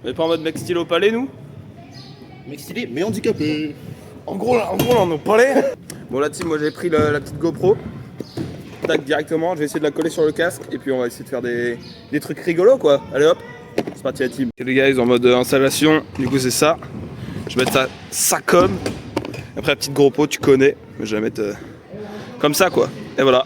On est pas en mode mec style au palais, nous? Mec stylé, mais handicapé. En gros, là, on est au palais. Bon, là, moi j'ai pris la petite GoPro. Tac, directement, je vais essayer de la coller sur le casque. Et puis on va essayer de faire des trucs rigolos, quoi. Allez hop, c'est parti la team. Les gars, ils sont en mode installation. Du coup, c'est ça. Je vais mettre ça comme. Après, la petite GoPro, tu connais. Mais je vais la mettre comme ça, quoi. Et voilà.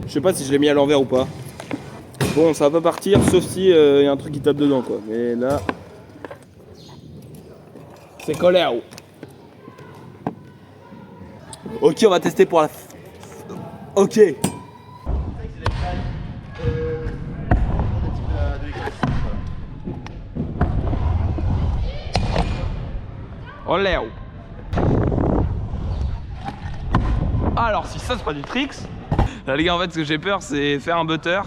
Je sais pas si je l'ai mis à l'envers ou pas. Bon, ça va pas partir, sauf si y a un truc qui tape dedans, quoi. Mais là, c'est collé à haut. Ok, on va tester pour la. Ok. Oh Léo. Alors si ça c'est pas du tricks. Là les gars, en fait ce que j'ai peur c'est faire un butter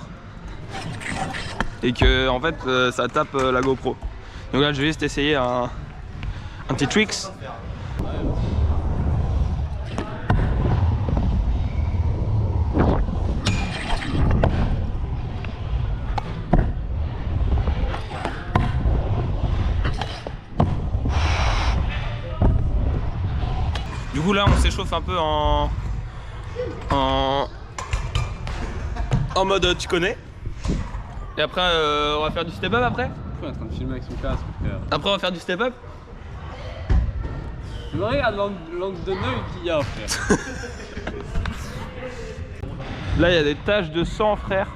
et que en fait ça tape la GoPro. Donc là je vais juste essayer un petit tricks. Du coup là on s'échauffe un peu en mode tu connais. Et après on va faire du step up après. Il est en train de filmer avec son casque, frère. Après on va faire du step up. Je regarde l'angle de l'œil qu'il y a, frère. Là il y a des taches de sang, frère.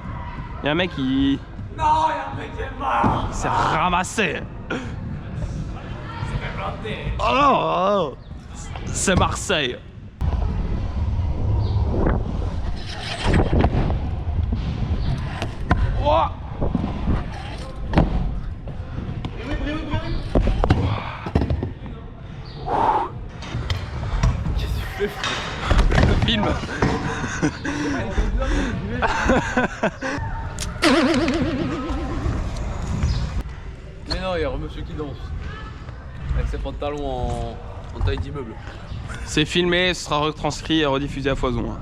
Il y a un mec qui. Non, il y a un mec qui est mort. Il s'est ramassé. C'est fait planter. Oh non, c'est Marseille. Oh. Qu'est-ce que tu fais? Je filme. Mais non, il y a un monsieur qui danse. Avec ses pantalons en taille d'immeuble. C'est filmé, ce sera retranscrit et rediffusé à foison.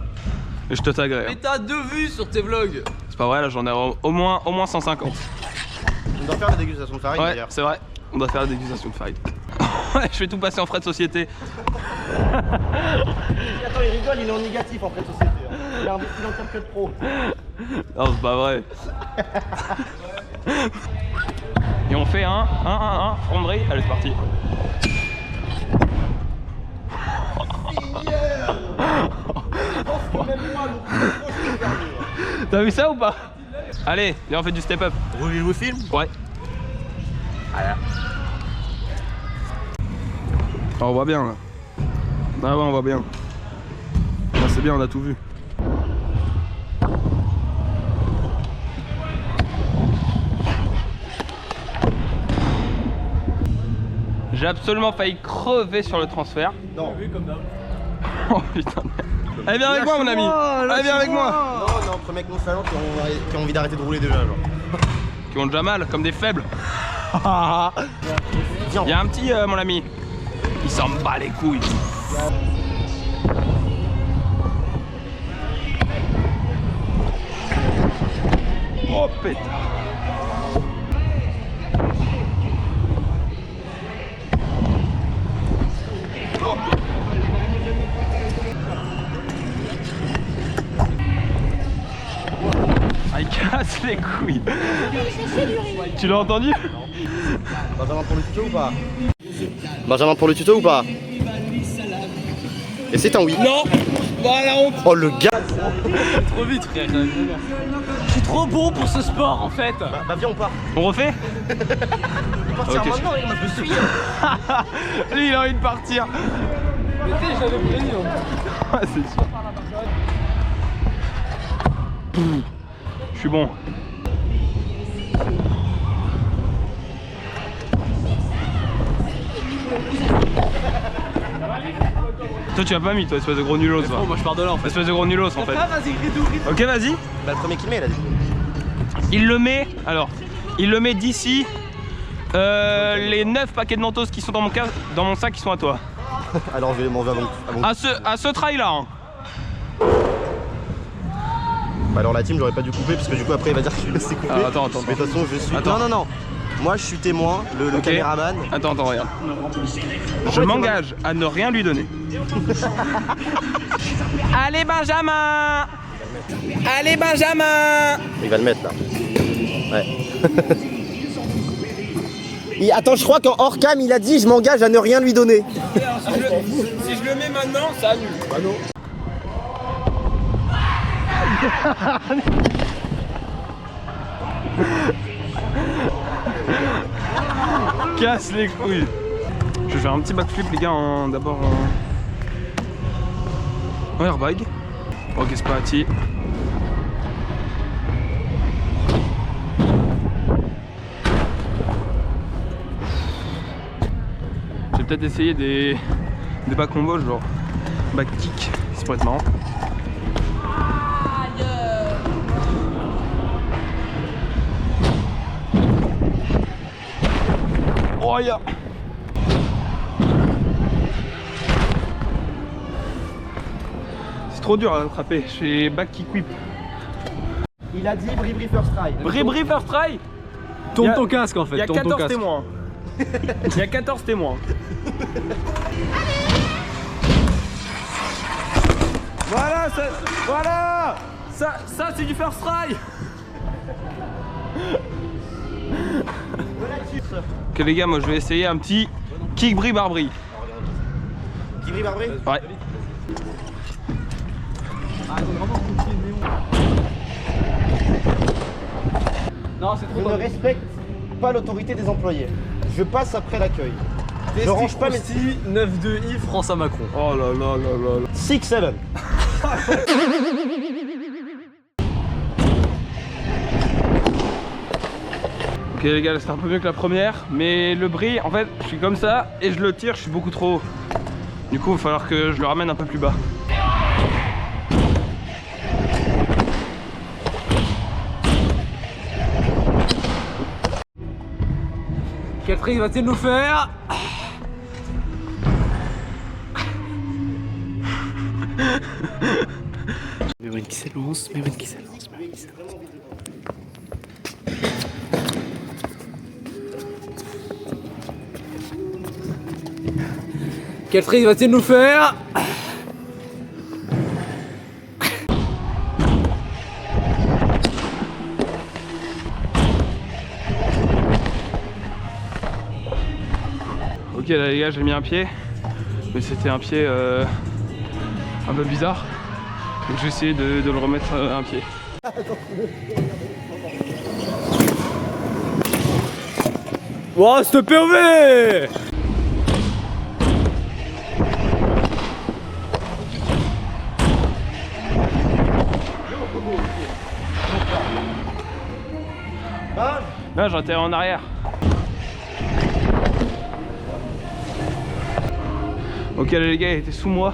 Et je te taguerai. Mais t'as 2 vues sur tes vlogs. C'est pas vrai, là j'en ai au moins 150. On doit faire la dégustation de farine Ouais, d'ailleurs. c'est vrai, on doit faire la dégustation de farine. Ouais, je vais tout passer en frais de société. Attends, il rigole, il est en négatif en frais de société. Hein. Il a investi dans le CapCut Pro. Non, c'est pas vrai. Et on fait un fonderie. Allez, c'est parti. T'as vu ça ou pas? Allez, viens, on fait du step up. Voulez-vous film? Ouais. Allez. Oh, on voit bien là. Ah ouais, on voit bien. Ah, c'est bien, on a tout vu. J'ai absolument failli crever sur le transfert. Non. Oh putain. Allez, viens avec moi, mon ami. Allez, viens avec moi. Non, non, entre mecs nonchalants qui ont envie d'arrêter de rouler déjà, genre. Qui ont déjà mal, comme des faibles. Viens. Il y a un petit, mon ami. Il s'en bat les couilles. Oh pétard. Ah, il casse les couilles. Tu l'as entendu? Benjamin pour le tuto ou pas? Benjamin pour le tuto ou pas? Et c'est un oui. Non. Bah la honte. Oh le gars. Trop vite, frère. Je suis trop bon pour ce sport en fait. Bah viens on part. On refait? Il part Ok. maintenant, moi je me suis. Lui il a envie de partir. Mais tu sais, j'avais prévu. Ah, c'est sûr. Je suis bon. Toi tu as pas mis toi, espèce de gros nulos. Oh, moi je pars de là en fait. Espèce de gros nulos en fait. Vas-y, Gridou. Ok, vas-y. Bah le premier qui met il a dit. Il le met, alors, il le met d'ici les 9 paquets de Mentos qui sont dans mon sac qui sont à toi. Alors je vais m'en vers donc. À ce trail là. Hein. Bah alors la team j'aurais pas dû couper parce que du coup après il va dire que je suis coupé. Ah, attends. Mais de toute façon je suis... Attends. Non. Moi je suis témoin, le Ok. caméraman. Attends, regarde. Je m'engage à ne rien lui donner. Allez Benjamin! Allez Benjamin! Il va le mettre là. Ouais. Attends, je crois qu'en hors cam il a dit je m'engage à ne rien lui donner. Si je le mets maintenant, ça annule. Bah non. Casse les couilles. Je vais faire un petit backflip les gars d'abord en airbag. Ok c'est parti. Je vais peut-être essayer des back combo genre back kick, ça pourrait être marrant. Oh yeah. C'est trop dur à attraper, je fais back kick whip. Il a dit bri first try. Bri first try. Tourne ton casque en fait. Il y a tourne ton 14 casque. témoins. Il y a 14 témoins. Voilà, ça c'est du first try. Ok les gars, moi je vais essayer un petit kick bri barbri. Qui bri barbri? Ouais. Non, c'est Je ne respecte pas l'autorité des employés. Je passe après l'accueil. Je range pas mes... 9-2 I, France à Macron. Oh là là là là là. 6-7. Ok les gars, c'est un peu mieux que la première, mais le bris, en fait, je suis comme ça et je le tire, je suis beaucoup trop haut. Du coup, il va falloir que je le ramène un peu plus bas. Quel trick va-t-il nous faire? Mémoine qui s'élance. Quel trick va-t-il nous faire? Ok là les gars, j'ai mis un pied, mais c'était un pied un peu bizarre. Donc je vais essayer de le remettre un pied. Wow, ce POV! Là j'étais en arrière. Ok là les gars, il était sous moi.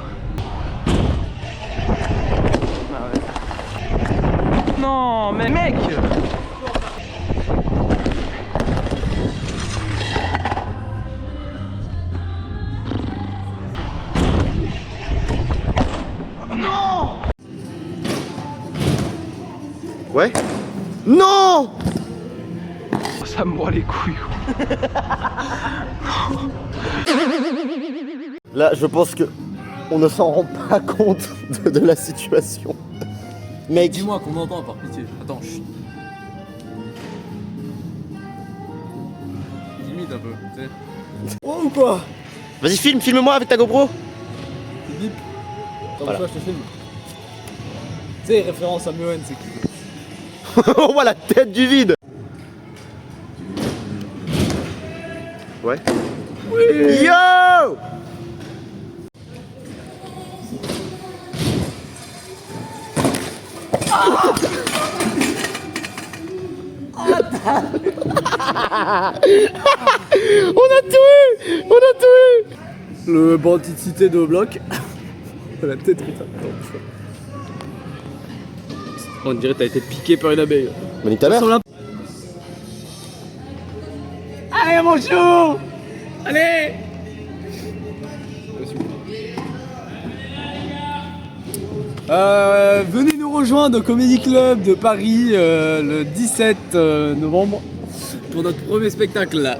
Ah ouais. Non mais mec! Ouais. Non! Ça me broie les couilles. Là, je pense que on ne s'en rend pas compte de la situation. Mec, Dis-moi qu'on m'entend par pitié. Attends, chut. Limite un peu, tu sais. oh ou quoi? Vas-y, filme-moi avec ta GoPro. Bip. Attends, Voilà. je te filme. Tu sais, référence à Mewen, c'est qui? On voit la tête du vide. Ouais. Oui. Yo! On a tout eu! On a tout eu! Le bandit de cité de bloc. La tête, putain. On dirait que t'as été piqué par une abeille. Mais nique ta mère. Allez mon chou! Allez! Venez nous rejoindre au Comedy Club de Paris le 17 novembre pour notre premier spectacle.